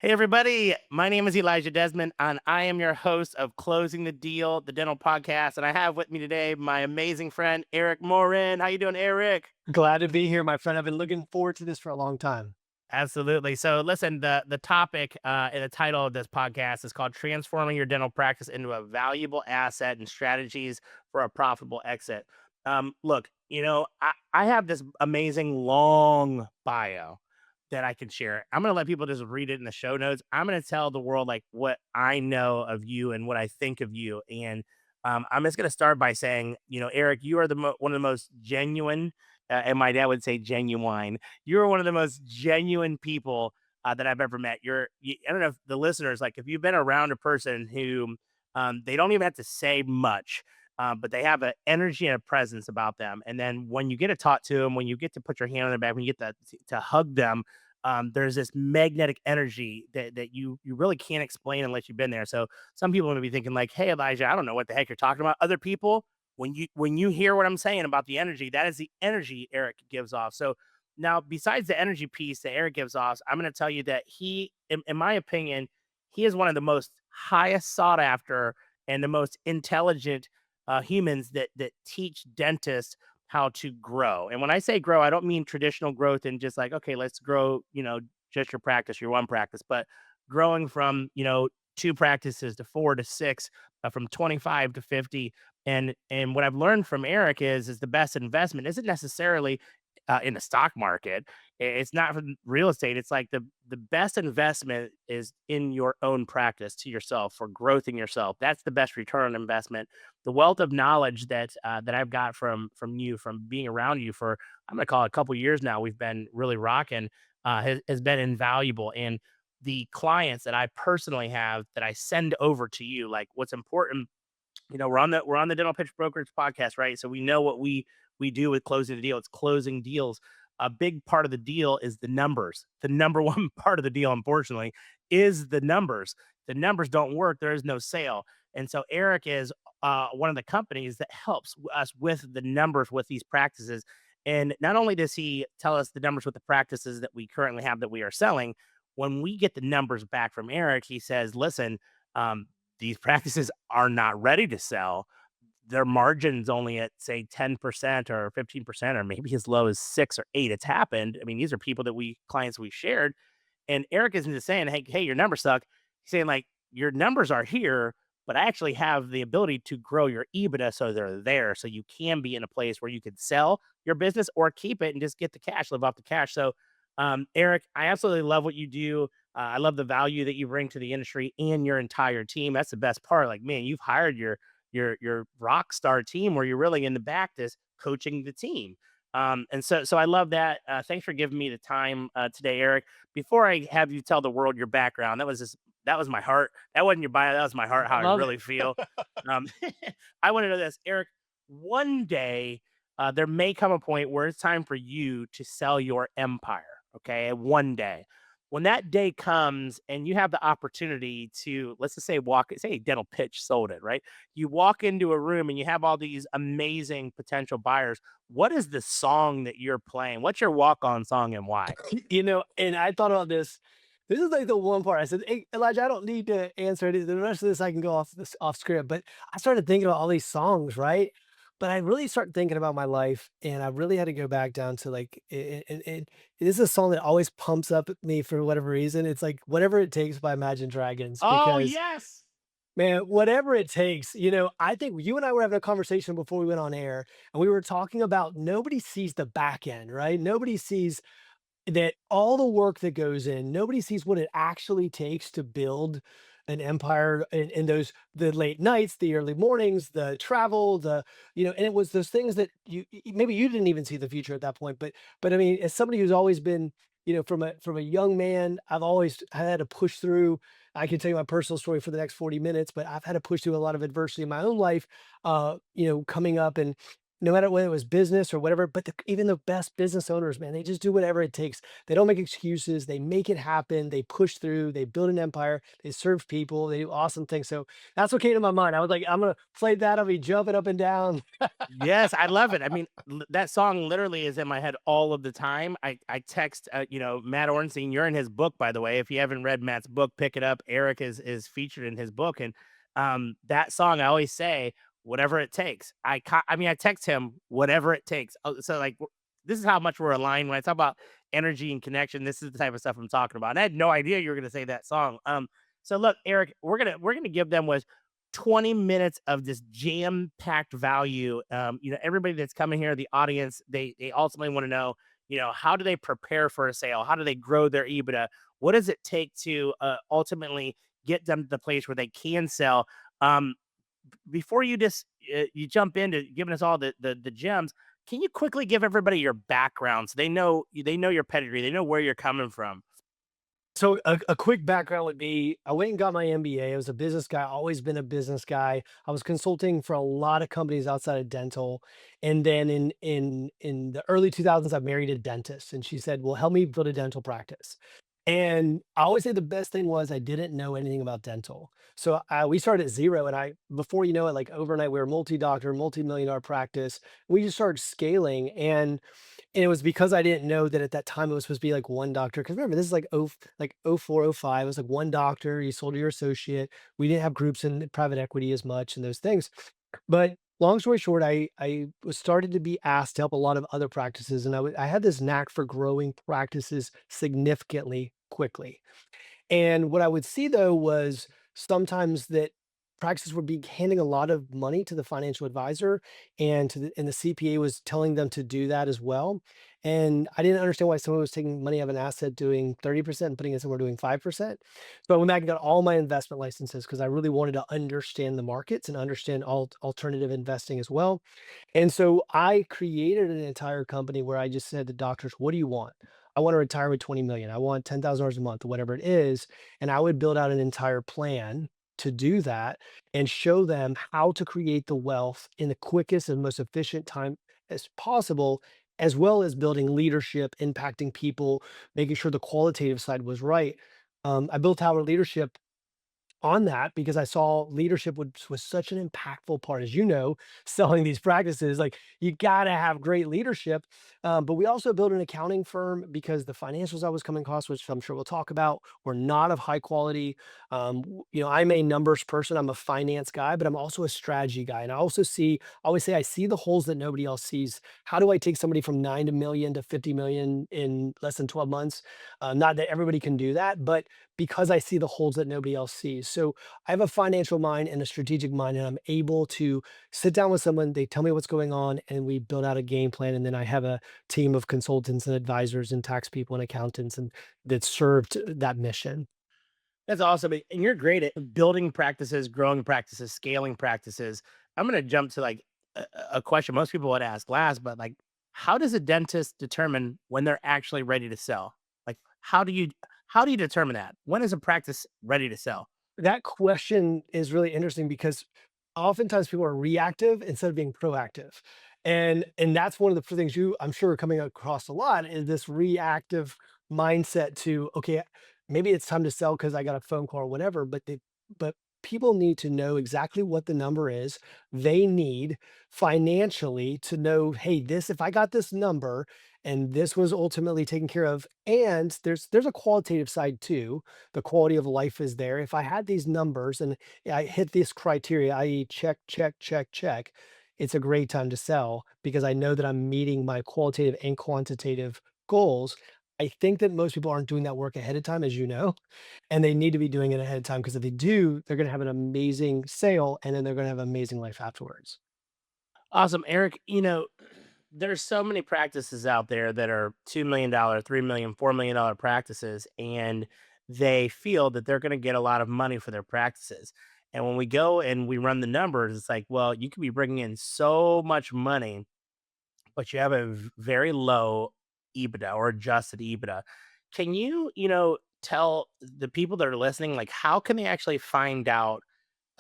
Hey, everybody. My name is Elijah Desmond, and I am your host of Closing the Deal, the dental podcast. And I have with me today my amazing friend, Eric Morin. How you doing, Eric? Glad to be here, my friend. I've been looking forward to this for a long time. Absolutely. So, listen, the topic and the title of this podcast is called "Transforming Your Dental Practice into a Valuable Asset and Strategies for a Profitable Exit." Look, I have this amazing long bio that I can share. I'm going to let people just read it in the show notes. I'm going to tell the world like what I know of you and what I think of you. And I'm just going to start by saying, Eric, you are one of the most genuine, and my dad would say genuine. You're one of the most genuine people that I've ever met. I don't know if the listeners, like, if you've been around a person who they don't even have to say much, but they have an energy and a presence about them. And then when you get to talk to them, when you get to put your hand on their back, when you get to hug them, there's this magnetic energy that you really can't explain unless you've been there. So some people are gonna be thinking like, "Hey, Elijah, I don't know what the heck you're talking about." Other people, when you hear what I'm saying about the energy, that is the energy Eric gives off. So now, besides the energy piece that Eric gives off, I'm going to tell you that in my opinion, he is one of the most highest sought after and the most intelligent humans that teach dentists how to grow. And when I say grow, I don't mean traditional growth and just like, okay, let's grow, just your practice, your one practice, but growing from, two practices to four to six, from 25 to 50. And what I've learned from Eric is the best investment isn't necessarily in the stock market. It's not from real estate. It's like the best investment is in your own practice to yourself for growth in yourself. That's the best return on investment. The wealth of knowledge that I've got from you, from being around you for, I'm going to call it a couple years now. We've been really rocking. Has been invaluable. And the clients that I personally have that I send over to you, like, what's important, we're on the Dental Pitch Brokerage podcast, right? So we know what we do with closing the deal. It's closing deals. A big part of the deal is the numbers. The number one part of the deal, unfortunately, is the numbers. The numbers don't work, there is no sale. And so Eric is one of the companies that helps us with the numbers with these practices. And not only does he tell us the numbers with the practices that we currently have that we are selling, when we get the numbers back from Eric, he says, listen, um, these practices are not ready to sell. Their margin's only at, say, 10% or 15%, or maybe as low as 6 or 8. It's happened. I mean, these are people clients we shared. And Eric isn't just saying, hey, your numbers suck. He's saying, like, your numbers are here, but I actually have the ability to grow your EBITDA so they're there. So you can be in a place where you could sell your business or keep it and just get the cash, live off the cash. So, Eric, I absolutely love what you do. I love the value that you bring to the industry and your entire team. That's the best part. Like, man, you've hired your rock star team where you're really in the back just coaching the team. And so I love that. Thanks for giving me the time today, Eric. Before I have you tell the world your background, that was my heart. That wasn't your bio. That was my heart. I How I love it. really feel. Um, I want to know this, Eric. One day, there may come a point where it's time for you to sell your empire. Okay, one day. When that day comes and you have the opportunity to, let's just say, say Dental Pitch sold it, right? You walk into a room and you have all these amazing potential buyers. What is the song that you're playing? What's your walk-on song and why? And I thought about this. This is like the one part I said, "Hey, Elijah, I don't need to answer it. The rest of this I can go off script." But I started thinking about all these songs, right? But I really started thinking about my life, and I really had to go back down to like, it is a song that always pumps up me for whatever reason. It's like "Whatever It Takes" by Imagine Dragons, Oh, because yes. man, whatever it takes, I think you and I were having a conversation before we went on air, and we were talking about nobody sees the back end, right? Nobody sees that all the work that goes in, nobody sees what it actually takes to build an empire in those the late nights, the early mornings, the travel, and it was those things that maybe you didn't even see the future at that point. But I mean, as somebody who's always been, from a young man, I've always had to push through. I can tell you my personal story for the next 40 minutes, but I've had to push through a lot of adversity in my own life, coming up. no matter whether it was business or whatever, but even the best business owners, man, they just do whatever it takes. They don't make excuses. They make it happen. They push through. They build an empire. They serve people. They do awesome things. So that's what came to my mind. I was like, I'm gonna play that. I'll be jumping up and down. Yes, I love it. I mean, that song literally is in my head all of the time. I text, Matt Ornstein. You're in his book, by the way. If you haven't read Matt's book, pick it up. Eric is featured in his book, and that song I always say, whatever it takes. I mean, I text him whatever it takes. So like, this is how much we're aligned when I talk about energy and connection. This is the type of stuff I'm talking about. And I had no idea you were going to say that song. So look, Eric, we're gonna give them was 20 minutes of this jam-packed value. Everybody that's coming here, the audience, they ultimately want to know, how do they prepare for a sale? How do they grow their EBITDA? What does it take to ultimately get them to the place where they can sell? Um, Before you jump into giving us all the gems, can you quickly give everybody your background so they know your pedigree, they know where you're coming from? So a quick background would be I went and got my MBA. I was a business guy, always been a business guy. I was consulting for a lot of companies outside of dental. And then in the early 2000s, I married a dentist and she said, "Well, help me build a dental practice." And I always say the best thing was I didn't know anything about dental. So we started at zero and I before you know it, like overnight, we were multi-doctor, multi-million dollar practice. We just started scaling and it was because I didn't know that at that time it was supposed to be like one doctor. Because remember, this is like like oh 04, oh 05. It was like one doctor. You sold to your associate. We didn't have groups in private equity as much and those things. But long story short, I was started to be asked to help a lot of other practices, and I had this knack for growing practices significantly quickly. And what I would see though was sometimes that practices would be handing a lot of money to the financial advisor and the CPA was telling them to do that as well. And I didn't understand why someone was taking money out of an asset doing 30% and putting it somewhere doing 5%. So I went back and got all my investment licenses because I really wanted to understand the markets and understand alternative investing as well. And so I created an entire company where I just said to doctors, "What do you want?" I want to retire with 20 million. I want $10,000 a month, or whatever it is. And I would build out an entire plan to do that and show them how to create the wealth in the quickest and most efficient time as possible, as well as building leadership, impacting people, making sure the qualitative side was right. I built our leadership on that because I saw leadership was such an impactful part, as you know, selling these practices. Like you got to have great leadership. But we also built an accounting firm because the financials I was coming across, which I'm sure we'll talk about, were not of high quality. I'm a numbers person. I'm a finance guy, but I'm also a strategy guy. And I always say, I see the holes that nobody else sees. How do I take somebody from 9 million to 50 million in less than 12 months? Not that everybody can do that, but because I see the holes that nobody else sees. So I have a financial mind and a strategic mind, and I'm able to sit down with someone, they tell me what's going on, and we build out a game plan. And then I have a team of consultants and advisors and tax people and accountants and that served that mission. That's awesome, and you're great at building practices, growing practices, scaling practices. I'm gonna jump to like a question most people would ask last, but like, how does a dentist determine when they're actually ready to sell? Like, how do you determine that? When is a practice ready to sell? That question is really interesting because oftentimes people are reactive instead of being proactive. And that's one of the things you I'm sure are coming across a lot is this reactive mindset to okay, maybe it's time to sell because I got a phone call or whatever, but people need to know exactly what the number is. They need financially to know, hey, this if I got this number and this was ultimately taken care of, and there's a qualitative side too, the quality of life is there. If I had these numbers and I hit this criteria, i.e., check, check, check, check, it's a great time to sell because I know that I'm meeting my qualitative and quantitative goals. I think that most people aren't doing that work ahead of time, as you know, and they need to be doing it ahead of time because if they do, they're going to have an amazing sale and then they're going to have an amazing life afterwards. Awesome, Eric. There's so many practices out there that are $2 million, 3 million, $4 million practices, and they feel that they're going to get a lot of money for their practices. And when we go and we run the numbers, it's like, well, you could be bringing in so much money, but you have a very low EBITDA or adjusted EBITDA. Can you, tell the people that are listening, like, how can they actually find out?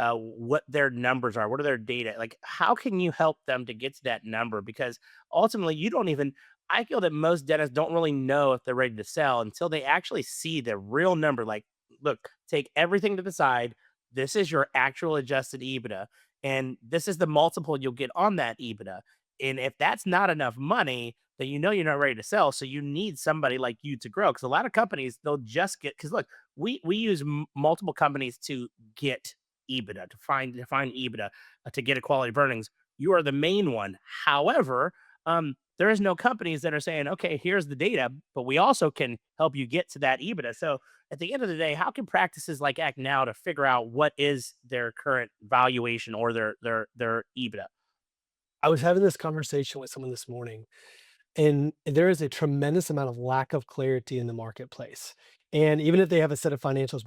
what their numbers are, what are their data, like how can you help them to get to that number? Because ultimately you don't even, I feel that most dentists don't really know if they're ready to sell until they actually see the real number. Like, look, take everything to the side. This is your actual adjusted EBITDA, and this is the multiple you'll get on that EBITDA. And if that's not enough money, then you know you're not ready to sell. So you need somebody like you to grow. Because a lot of companies, they'll just get, because look, we use multiple companies to get EBITDA, to find EBITDA, to get a quality of earnings. You are the main one. However, there is no companies that are saying, okay, here's the data, but we also can help you get to that EBITDA. So at the end of the day, how can practices like act now to figure out what is their current valuation or their EBITDA? I was having this conversation with someone this morning, and there is a tremendous amount of lack of clarity in the marketplace. And even if they have a set of financials,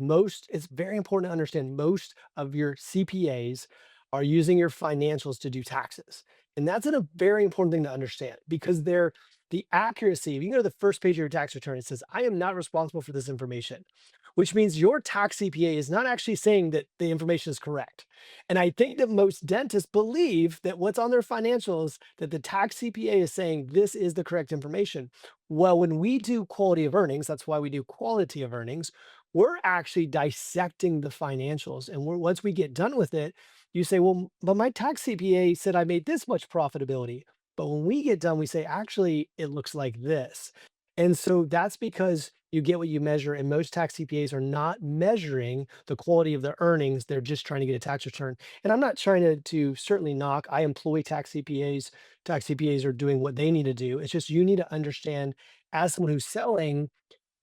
it's very important to understand most of your CPAs are using your financials to do taxes. And that's a very important thing to understand because the accuracy, if you go to the first page of your tax return, it says, I am not responsible for this information, which means your tax CPA is not actually saying that the information is correct. And I think that most dentists believe that what's on their financials, that the tax CPA is saying this is the correct information. Well, when we do quality of earnings, that's why we do quality of earnings, we're actually dissecting the financials. And once we get done with it, you say, well, but my tax CPA said I made this much profitability. But when we get done, we say, actually, it looks like this. And so that's because you get what you measure, and most tax CPAs are not measuring the quality of their earnings. They're just trying to get a tax return. And I'm not trying to certainly knock. I employ tax CPAs. Tax CPAs are doing what they need to do. It's just you need to understand as someone who's selling,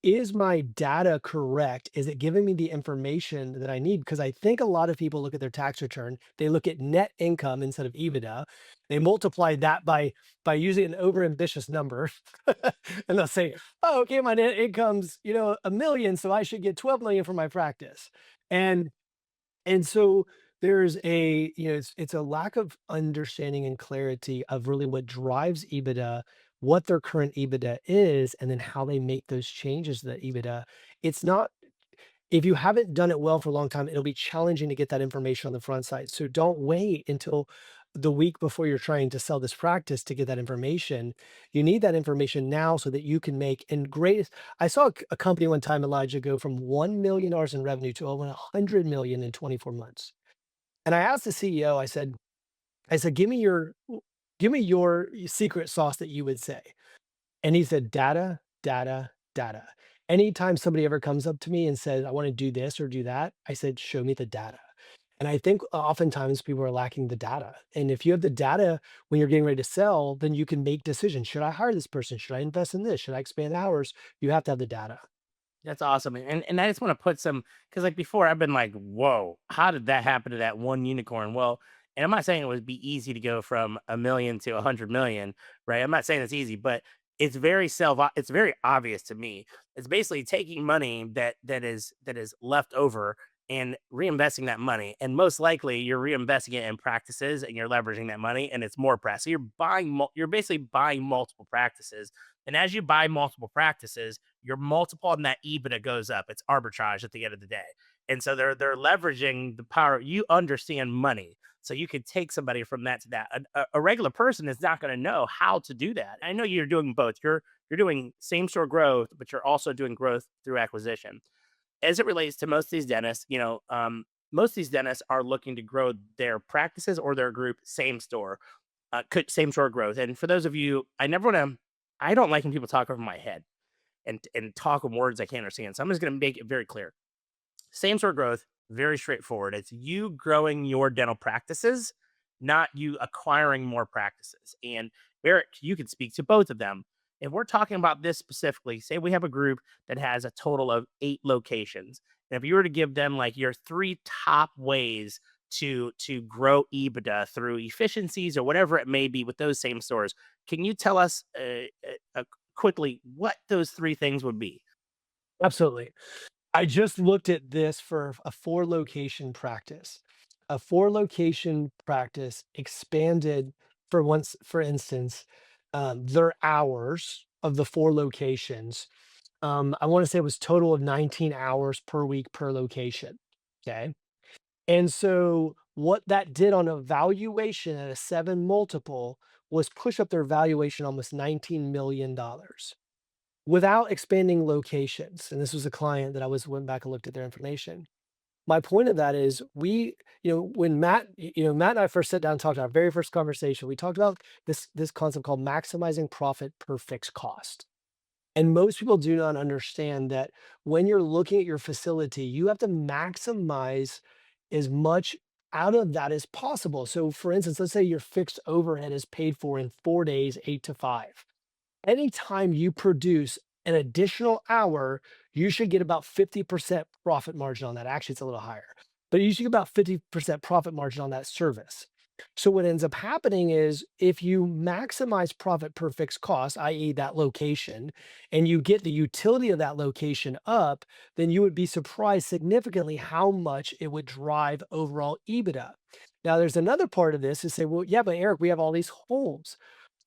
is my data correct? Is it giving me the information that I need? Because I think a lot of people look at their tax return, they look at net income instead of EBITDA. They multiply that by using an overambitious number. And they'll say, oh, okay, my net income's, 1 million, so I should get 12 million for my practice. And and so there's it's a lack of understanding and clarity of really what drives EBITDA, what their current EBITDA is, and then how they make those changes to that EBITDA. It's not if you haven't done it well for a long time, it'll be challenging to get that information on the front side. So don't wait until the week before you're trying to sell this practice to get that information. You need that information now so that you can make and great. I saw a company one time, Elijah, go from $1 million in revenue to over 100 million in 24 months. And I asked the CEO, I said, give me your secret sauce that you would say. And he said, data, data, data. Anytime somebody ever comes up to me and says, I want to do this or do that, I said, show me the data. And I think oftentimes people are lacking the data. And if you have the data when you're getting ready to sell, then you can make decisions. Should I hire this person? Should I invest in this? Should I expand hours? You have to have the data. That's awesome, and I just wanna put some, because like, before, I've been like, "Whoa, how did that happen to that one unicorn?" Well, and I'm not saying it would be easy to go from 1,000,000 to 100,000,000, right? I'm not saying it's easy, but it's very obvious to me. It's basically taking money that is left over and reinvesting that money, and most likely, you're reinvesting it in practices, and you're leveraging that money, and it's more practice. So you're basically buying multiple practices, and as you buy multiple practices, your multiple on that EBITDA goes up. It's arbitrage at the end of the day. And so they're leveraging the power. You understand money. So you could take somebody from that to that. A regular person is not going to know how to do that. I know you're doing both. You're doing same store growth, but you're also doing growth through acquisition. As it relates to most of these dentists, most of these dentists are looking to grow their practices or their group same store growth. And for those of you, I don't like when people talk over my head and talk in words I can't understand. So I'm just going to make it very clear. Same sort of growth, very straightforward. It's you growing your dental practices, not you acquiring more practices. And Eric, you can speak to both of them. If we're talking about this specifically, say we have a group that has a total of 8 locations. And if you were to give them like your three top ways to grow EBITDA through efficiencies or whatever it may be with those same stores, can you tell us quickly what those three things would be? Absolutely. I just looked at this for a 4 location practice. A 4 location practice expanded for instance, their hours of the 4 locations. I want to say it was total of 19 hours per week per location. Okay. And so what that did on a valuation at a 7 multiple was push up their valuation almost $19 million without expanding locations. And this was a client that I went back and looked at their information. My point of that is when Matt and I first sat down and talked, our very first conversation, we talked about this concept called maximizing profit per fixed cost. And most people do not understand that when you're looking at your facility, you have to maximize as much out of that as possible. So for instance, let's say your fixed overhead is paid for in 4 days, 8 to 5. Anytime you produce an additional hour, you should get about 50% profit margin on that. Actually, it's a little higher, but you should get about 50% profit margin on that service. So what ends up happening is if you maximize profit per fixed cost, i.e. that location, and you get the utility of that location up, then you would be surprised significantly how much it would drive overall EBITDA. Now, there's another part of this to say, well, yeah, but Eric, we have all these holes.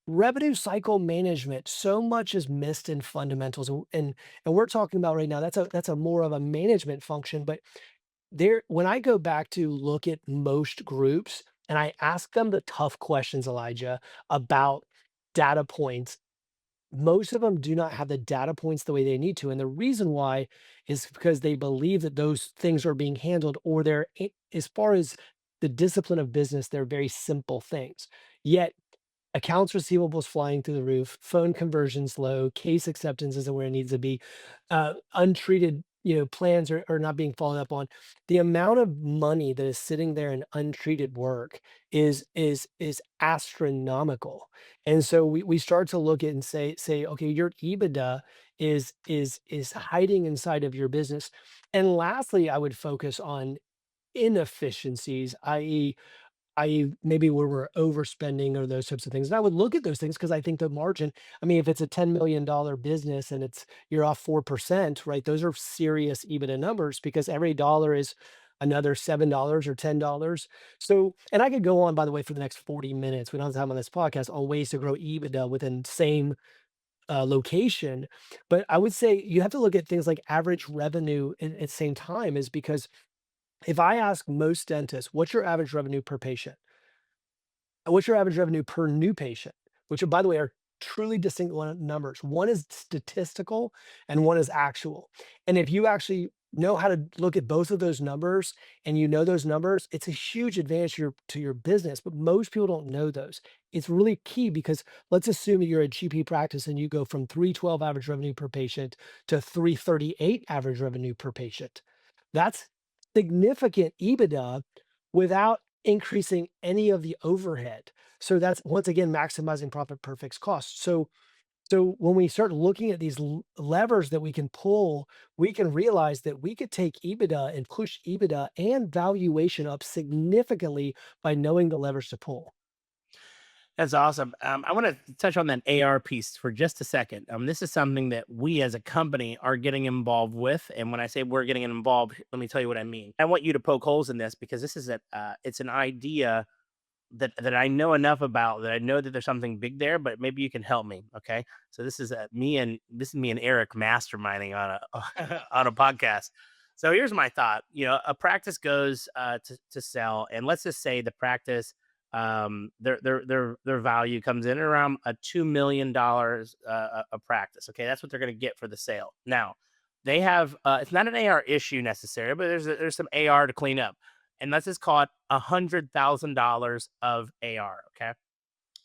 Revenue cycle management, so much is missed in fundamentals, and we're talking about right now, that's a more of a management function, but there when I go back to look at most groups and I ask them the tough questions, Elijah, about data points, most of them do not have the data points the way they need to, and the reason why is because they believe that those things are being handled, or as far as the discipline of business, they're very simple things. Yet accounts receivables flying through the roof, phone conversions low, case acceptance isn't where it needs to be, untreated, plans are not being followed up on. The amount of money that is sitting there in untreated work is astronomical. And so we start to look at and say, okay, your EBITDA is hiding inside of your business. And lastly, I would focus on inefficiencies, i.e., maybe where we're overspending or those types of things. And I would look at those things because I think the margin, I mean, if it's a $10 million business and you're off 4%, right? Those are serious EBITDA numbers because every dollar is another $7 or $10. So, and I could go on, by the way, for the next 40 minutes. We don't have time on this podcast on ways to grow EBITDA within same location. But I would say you have to look at things like average revenue at the same time, is because if I ask most dentists, what's your average revenue per patient? What's your average revenue per new patient? Which, by the way, are truly distinct numbers. One is statistical and one is actual. And if you actually know how to look at both of those numbers and you know those numbers, it's a huge advantage to your business. But most people don't know those. It's really key because let's assume that you're a GP practice and you go from 312 average revenue per patient to 338 average revenue per patient. That's significant EBITDA without increasing any of the overhead. So that's once again maximizing profit per fixed cost. So when we start looking at these levers that we can pull, we can realize that we could take EBITDA and push EBITDA and valuation up significantly by knowing the levers to pull. That's awesome. I want to touch on that AR piece for just a second. This is something that we as a company are getting involved with, and when I say we're getting involved, let me tell you what I mean. I want you to poke holes in this because this is it's an idea that I know enough about that I know that there's something big there, but maybe you can help me. Okay, so this is me and Eric masterminding on a on a podcast. So here's my thought. A practice goes to sell, and let's just say the practice their value comes in around a $2 million a practice. Okay, that's what they're going to get for the sale. Now they have it's not an AR issue necessarily, but there's some AR to clean up, and let's just call it $100,000 of AR. Okay,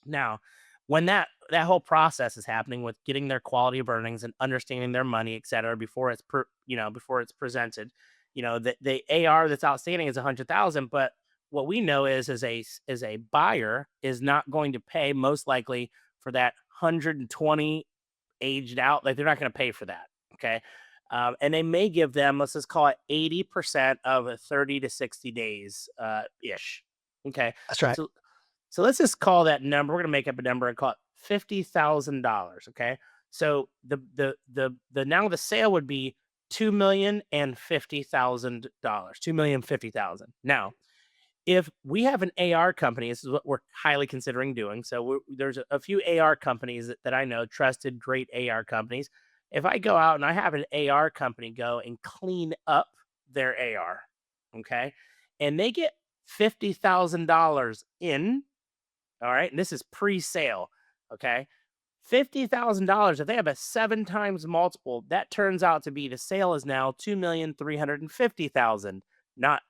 now when that whole process is happening with getting their quality of earnings and understanding their money, et cetera, before before it's presented, the AR that's outstanding is 100,000, but what we know is as a buyer is not going to pay most likely for that 120 aged out. Like they're not going to pay for that. Okay. And they may give them, let's just call it 80% of a 30 to 60 days ish. Okay. That's right. So let's just call that number. We're gonna make up a number and call it $50,000. Okay. So the now the sale would be $2,050,000. 2,050,000. Now, if we have an AR company, this is what we're highly considering doing. So there's a few AR companies that I know, trusted, great AR companies. If I go out and I have an AR company go and clean up their AR, okay, and they get $50,000 in, all right, and this is pre-sale, okay? $50,000, if they have a 7 times multiple, that turns out to be the sale is now 2,350,000, not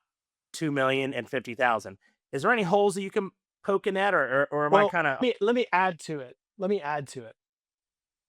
2,050,000. Is there any holes that you can poke in that, or am I Well, kind of let me add to it. Let me add to it.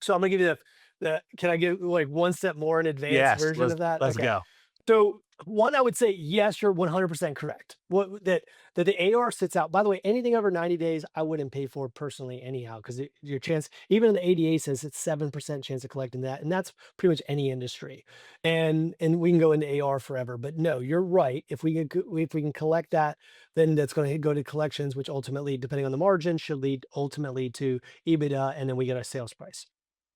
So I'm gonna give you the can I give like one step more an advanced Yes, version of that? let's Okay. go. So one, I would say yes, you're 100% correct. What that the AR sits out. By the way, anything over 90 days, I wouldn't pay for personally anyhow, because your chance, even the ADA says it's 7% chance of collecting that, and that's pretty much any industry. And we can go into AR forever, but no, you're right. If we can collect that, then that's going to go to collections, which ultimately, depending on the margin, should lead ultimately to EBITDA, and then we get our sales price.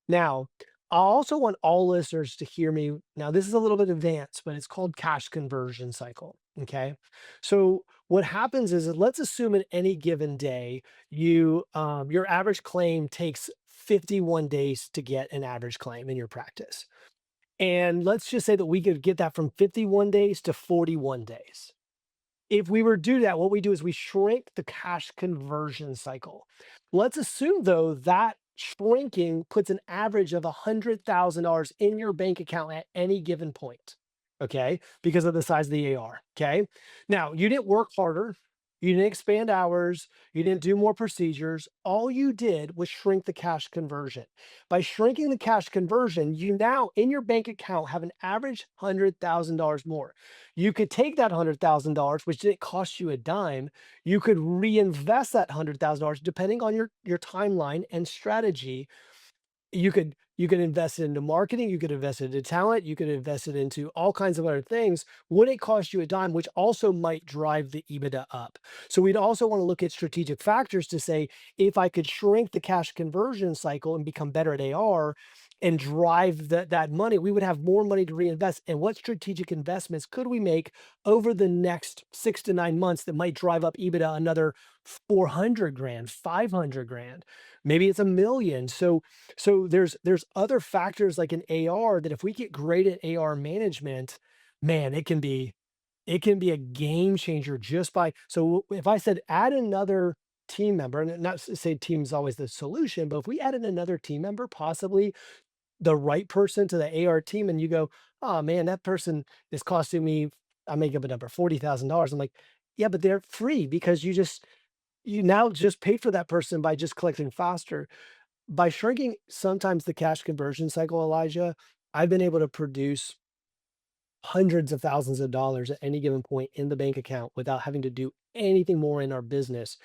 Now, I also want all listeners to hear me. Now, this is a little bit advanced, but it's called cash conversion cycle. Okay. So what happens is, let's assume in any given day, your average claim takes 51 days to get an average claim in your practice. And let's just say that we could get that from 51 days to 41 days. If we were to do that, what we do is we shrink the cash conversion cycle. Let's assume, though, that shrinking puts an average of $100,000 in your bank account at any given point. Okay. Because of the size of the AR. Okay. Now, you didn't work harder. You didn't expand hours. You didn't do more procedures. All you did was shrink the cash conversion. By shrinking the cash conversion, you now in your bank account have an average $100,000 more. You could take that $100,000, which didn't cost you a dime. You could reinvest that $100,000 depending on your timeline and strategy. You could invest it into marketing, you could invest it into talent, you could invest it into all kinds of other things. Wouldn't cost you a dime, which also might drive the EBITDA up. So we'd also want to look at strategic factors to say, if I could shrink the cash conversion cycle and become better at AR and drive that money, we would have more money to reinvest. And what strategic investments could we make over the next 6 to 9 months that might drive up EBITDA another 400 grand, 500 grand? Maybe it's a million. So there's other factors like an AR that if we get great at AR management, man, it can be a game changer just by. So if I said add another team member, and not to say team's always the solution, but if we added another team member, possibly the right person to the AR team, and you go, oh man, that person is costing me, I make up a number, $40,000. I'm like, yeah, but they're free because you now just paid for that person by just collecting faster. By shrinking sometimes the cash conversion cycle, Elijah, I've been able to produce hundreds of thousands of dollars at any given point in the bank account without having to do anything more in our business.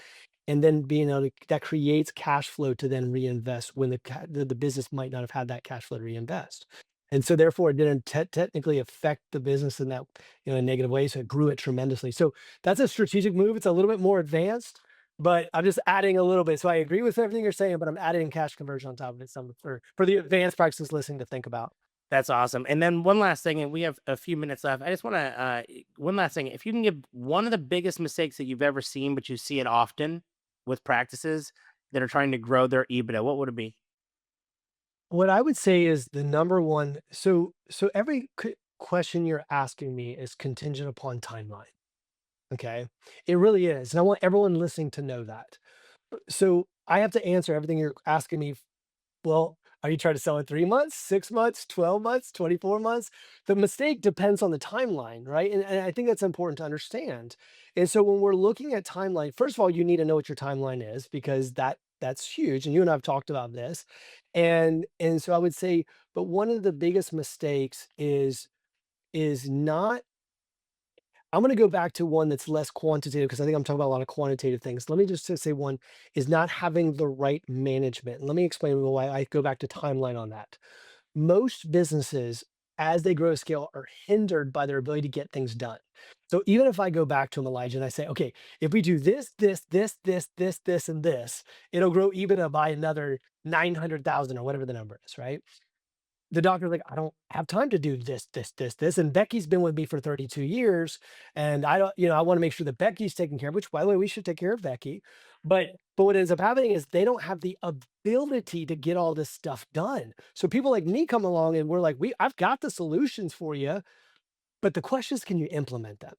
And then being able to, that creates cash flow to then reinvest when the business might not have had that cash flow to reinvest. And so therefore it didn't technically affect the business in that, a negative way. So it grew it tremendously. So that's a strategic move. It's a little bit more advanced, but I'm just adding a little bit. So I agree with everything you're saying, but I'm adding cash conversion on top of it, some for the advanced practices listening to think about. That's awesome. And then one last thing, and we have a few minutes left. I just want to one last thing. If you can give one of the biggest mistakes that you've ever seen, but you see it often with practices that are trying to grow their EBITDA, what would it be? What I would say is the number one. So every question you're asking me is contingent upon timeline. Okay, it really is, and I want everyone listening to know that. So I have to answer everything you're asking me. Well, are you trying to sell in 3 months, 6 months, 12 months, 24 months? The mistake depends on the timeline, right? And I think that's important to understand. And so when we're looking at timeline, first of all, you need to know what your timeline is, because that's huge. And you and I have talked about this. And so I would say, but one of the biggest mistakes is not. I'm going to go back to one that's less quantitative, because I think I'm talking about a lot of quantitative things. Let me just say one is not having the right management. And let me explain why I go back to timeline on that. Most businesses, as they grow scale, are hindered by their ability to get things done. So even if I go back to them, Elijah, and I say, okay, if we do this, and this, it'll grow EBITDA by another 900,000 or whatever the number is, right? The doctor's like, I don't have time to do this. And Becky's been with me for 32 years. And I don't, I want to make sure that Becky's taken care of, which by the way, we should take care of Becky. But what ends up happening is they don't have the ability to get all this stuff done. So people like me come along and we're like, I've got the solutions for you. But the question is, can you implement them?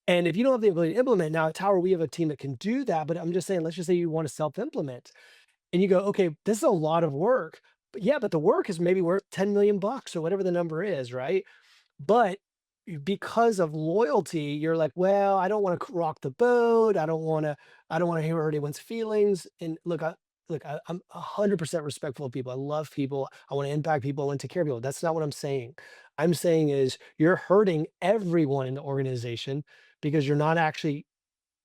And if you don't have the ability to implement, now at Tower, we have a team that can do that. But I'm just saying, let's just say you want to self implement and you go, okay, this is a lot of work. But yeah, but the work is maybe worth 10 million bucks or whatever the number is, right? But because of loyalty, you're like, "Well, I don't wanna rock the boat. I don't wanna hurt anyone's feelings." And I'm 100% respectful of people. I love people. I wanna impact people. I wanna take care of people. That's not what I'm saying. I'm saying is you're hurting everyone in the organization because you're not actually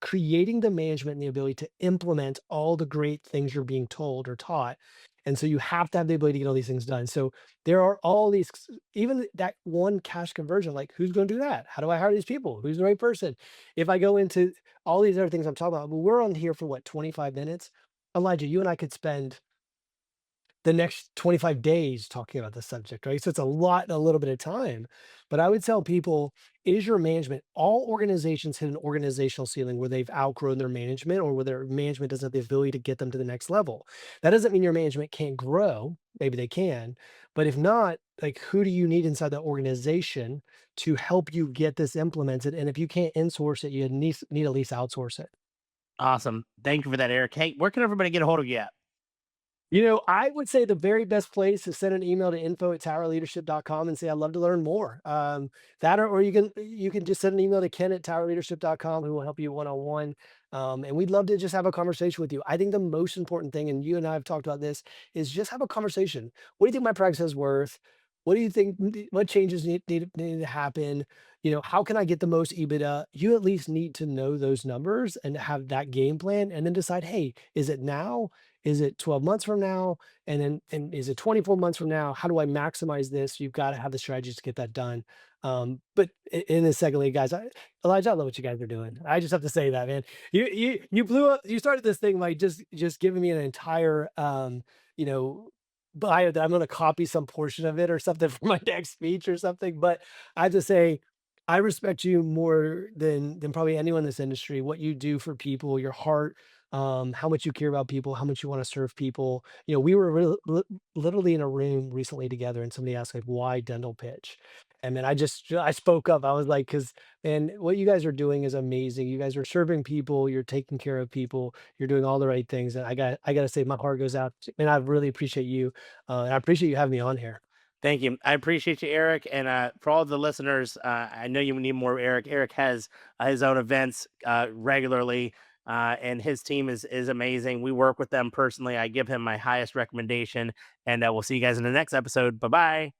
creating the management and the ability to implement all the great things you're being told or taught. And so you have to have the ability to get all these things done. So there are all these, even that one cash conversion, like who's going to do that? How do I hire these people? Who's the right person? If I go into all these other things I'm talking about, well, we're on here for what, 25 minutes? Elijah, you and I could spend the next 25 days talking about this subject, right? So it's a lot in a little bit of time. But I would tell people, is your management, all organizations hit an organizational ceiling where they've outgrown their management or where their management doesn't have the ability to get them to the next level. That doesn't mean your management can't grow. Maybe they can. But if not, like who do you need inside that organization to help you get this implemented? And if you can't insource it, you need at least outsource it. Awesome. Thank you for that, Eric. Hey, where can everybody get a hold of you at? I would say the very best place is send an email to info@towerleadership.com and say, I'd love to learn more. That or you can just send an email to ken@towerleadership.com who will help you one-on-one. And we'd love to just have a conversation with you. I think the most important thing, and you and I have talked about this, is just have a conversation. What do you think my practice is worth? What do you think, what changes need to happen? How can I get the most EBITDA? You at least need to know those numbers and have that game plan and then decide, hey, is it now? Is it 12 months from now? And is it 24 months from now? How do I maximize this? You've got to have the strategies to get that done. But in the secondly, guys, Elijah, I love what you guys are doing. I just have to say that, man. You blew up. You started this thing by just giving me an entire you know bio that I'm going to copy some portion of it or something for my next speech or something. But I have to say, I respect you more than probably anyone in this industry. What you do for people, your heart, how much you care about people, how much you want to serve people. We were literally in a room recently together, and somebody asked like, "Why dental pitch?" And then I spoke up. I was like, "Because man, what you guys are doing is amazing. You guys are serving people. You're taking care of people. You're doing all the right things." And I got to say, my heart goes out, and I really appreciate you, and I appreciate you having me on here. Thank you. I appreciate you, Eric. And for all the listeners, I know you need more Eric. Eric has his own events regularly, and his team is amazing. We work with them personally. I give him my highest recommendation, and we'll see you guys in the next episode. Bye bye.